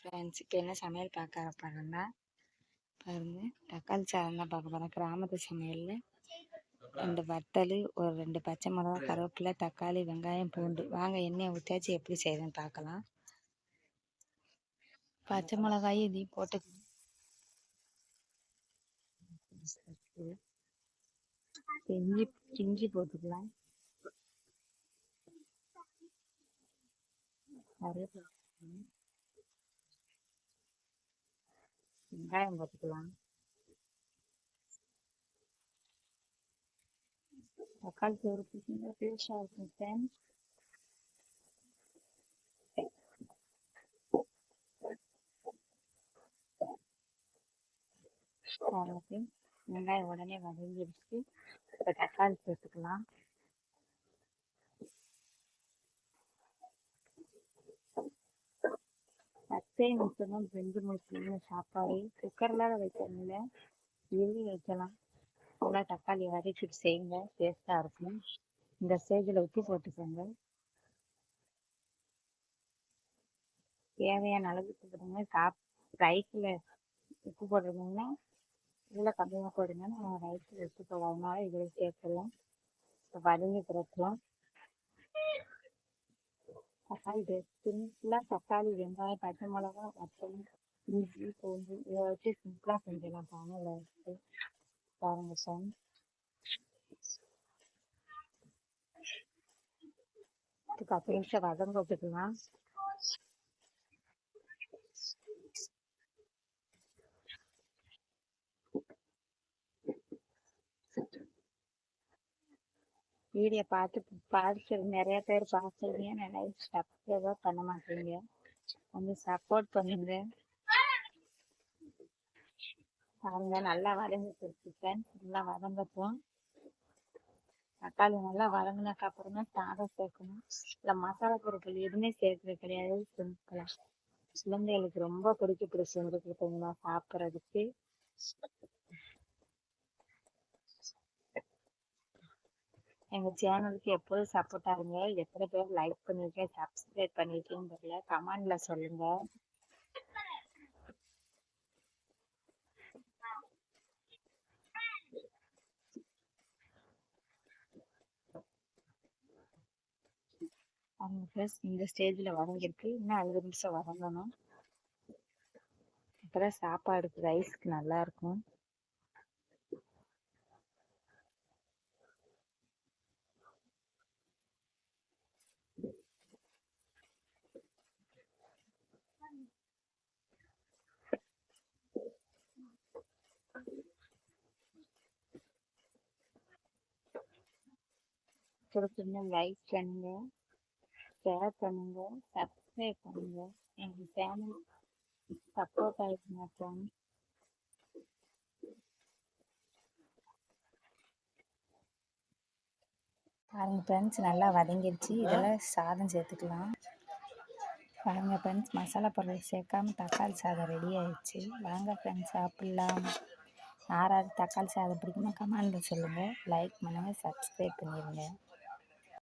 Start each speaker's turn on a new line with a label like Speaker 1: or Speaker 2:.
Speaker 1: Friends, இப்போ என்ன சமையல் பார்க்க போகிறோம்னா பாருங்க, தக்காளி சாதம் தான் பார்க்க போகிறோம். கிராமத்து சமையலில் 2 வத்தல், ஒரு 2 பச்சை மிளகா, கருவேப்பிலை, தக்காளி, வெங்காயம், பூண்டு. வாங்க எண்ணெயை ஊற்றியாச்சு எப்படி செய்யுதுன்னு பார்க்கலாம். பச்சை மிளகாயும் இதையும் போட்டு இஞ்சி இஞ்சி போட்டுக்கலாம். கருவேப்பிலை, வெங்காயம் போட்டுக்கலாம். தக்காளி சோறு பிடிச்சிங்க டேஸ்டாக இருக்கும் ஃப்ரெண்ட்ஸ். வெங்காயம் உடனே வதங்கிடுச்சு. இப்போ தக்காளி சேர்த்துக்கலாம். பச்சை முட்டணும் 2 முட்டணும் சாப்பாடு. குக்கரில் வைக்கிறதுல எழுதி வைக்கலாம். நல்லா தக்காளி வதக்கிட்டு செய்யுங்க, டேஸ்டாக இருக்கும். இந்த ஸ்டேஜில் உப்பு போட்டுக்கோங்க. தேவையான அளவுக்கு போடுங்க. ரைஸில் உப்பு போடுறீங்கன்னா இதில் கம்மியாக போடுங்க. நான் ரைஸில் உப்பு போடாதனால இதில் சேர்க்கலாம். இப்போ வதங்கி பிறக்கலாம். தக்காளி சிம்பிளாக தக்காளி, வெங்காயம், பச்சை மிளகா, வத்தல், இஞ்சி, பூண்டு இதை வச்சு சிம்பிளாக செஞ்சிடலாம். பானையில் வச்சு பாருங்க சார். இதுக்கு 10 நிமிஷம் வதங்க விட்டுக்கலாம். வீடியோ பார்த்து நிறைய பேர் பார்த்துருக்கீங்க, நிறைய சப்ஸ்கிரைபர் பண்ண மாட்டீங்க. கொஞ்சம் சப்போர்ட் பண்ணுங்க. பாருங்க, நல்லா வதங்கிட்டு ஃப்ரெண்ட்ஸ். நல்லா வதங்கட்டும். தக்காளி நல்லா வதங்கினதுக்கு அப்புறமா சாதம் சேர்க்கணும். இல்லை மசாலா பொருட்கள் எதுவுமே சேர்க்கறது கிடையாது. சிம்பிளா குழந்தைகளுக்கு ரொம்ப பிடிக்க செஞ்சு கொடுத்தீங்கன்னா சாப்பிட்றதுக்கு. எங்கள் சேனலுக்கு எப்போதும் சப்போர்ட்டாக இருங்க. எத்தனை பேர் லைக் பண்ணியிருக்கேன், சப்ஸ்கிரைப் பண்ணியிருக்கேன்னு தெரியல, கமெண்டில் சொல்லுங்கள். அவங்க ப்ளஸ் இந்த ஸ்டேஜில் வதங்கிருக்கு. இன்னும் 5 நிமிஷம் வதங்கணும். அப்புறம் சாப்பாடுக்கு ரைஸ்க்கு நல்லாயிருக்கும். பிடிச்சிருந்தா லைக் பண்ணுங்க, ஷேர் பண்ணுங்க, சப்ஸ்கிரைப் பண்ணுங்க. எங்கள் சேனல் சப்போர்ட் ஆகிடுங்க ஃப்ரெண்ட்ஸ். பாருங்க ஃப்ரெண்ட்ஸ், நல்லா வதங்கிடுச்சு. இதெல்லாம் சாதம் சேர்த்துக்கலாம். பாருங்க ஃப்ரெண்ட்ஸ், மசாலா பொருள் சேர்க்காம தக்காளி சாதம் ரெடி ஆயிடுச்சு. வாங்க ஃப்ரெண்ட்ஸ் சாப்பிட்லாம். யாராவது தக்காளி சாதம் பிடிக்குமா கமெண்ட்ல சொல்லுங்கள். லைக் பண்ணுங்கள், சப்ஸ்கிரைப் பண்ணிடுங்க.